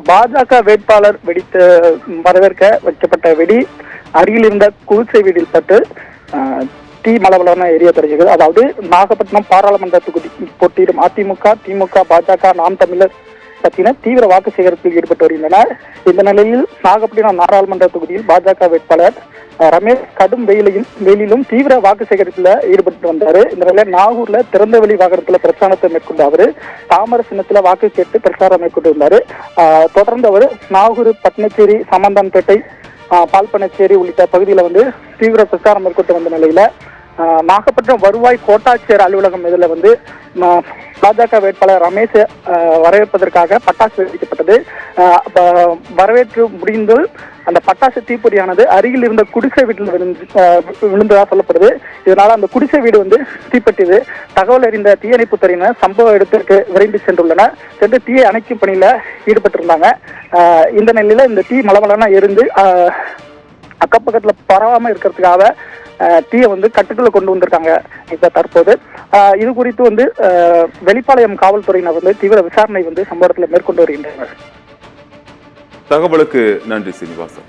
பாஜக வேட்பாளர் வரவேற்க வைக்கப்பட்ட வெடி அருகில் இருந்த குடிசை வீடில் பட்டு தீ மலவலான எரிய தொடங்கியது. அதாவது நாகப்பட்டினம் பாராளுமன்ற தொகுதி போட்டியிடும் அதிமுக, திமுக, பாஜக, நாம் தமிழர் கட்சியினர் தீவிர வாக்கு சேகரிப்பில் ஈடுபட்டு வருகின்றனர். இந்த நிலையில் நாகப்பட்டினம் நாடாளுமன்ற தொகுதியில் பாஜக வேட்பாளர் ரமேஷ் கடும் வெயிலிலும் தீவிர வாக்கு சேகரிப்புல ஈடுபட்டு வந்தாரு. இந்த நிலையில நாகூர்ல திறந்தவெளி வாகனத்துல பிரச்சாரத்தை மேற்கொண்ட அவரு தாமர சின்னத்துல வாக்கு கேட்டு பிரச்சாரம் மேற்கொண்டு வந்தாரு. தொடர்ந்து அவர் நாகூர், பட்னச்சேரி, சமந்தான்பேட்டை, பால்பனச்சேரி உள்ளிட்ட பகுதியில தீவிர பிரச்சாரம் மேற்கொண்டு வந்த நிலையில நாகப்பட்டினம் வருவாய் கோட்டாட்சியர் அலுவலகம் இதுல பாஜக வேட்பாளர் ரமேஷ் வரவேற்பதற்காக பட்டாசு வெடிக்கப்பட்டது. வரவேற்று முடிந்து அந்த பட்டாசு தீப்பொறியானது அருகில் இருந்த குடிசை வீட்டில் விழுந்ததா சொல்லப்படுது. இதனால அந்த குடிசை வீடு தீப்பற்றியது. தகவல் அறிந்த தீயணைப்பு துறையினர் சம்பவ இடத்திற்கு விரைந்து சென்று தீயை அணைக்கும் பணியில ஈடுபட்டிருந்தாங்க. இந்த நிலையில இந்த தீ மலமலனா எரிந்து அக்கப்பக்கத்துல பரவாம இருக்கிறதுக்காக தீயை கட்டுக்குள்ள கொண்டு வந்திருக்காங்க. இப்ப தற்போது இது குறித்து வெளிப்பாளையம் காவல்துறையினர் தீவிர விசாரணை சம்பவத்தில் மேற்கொண்டு வருகின்றனர். தகவலுக்கு நன்றி சீனிவாசன்.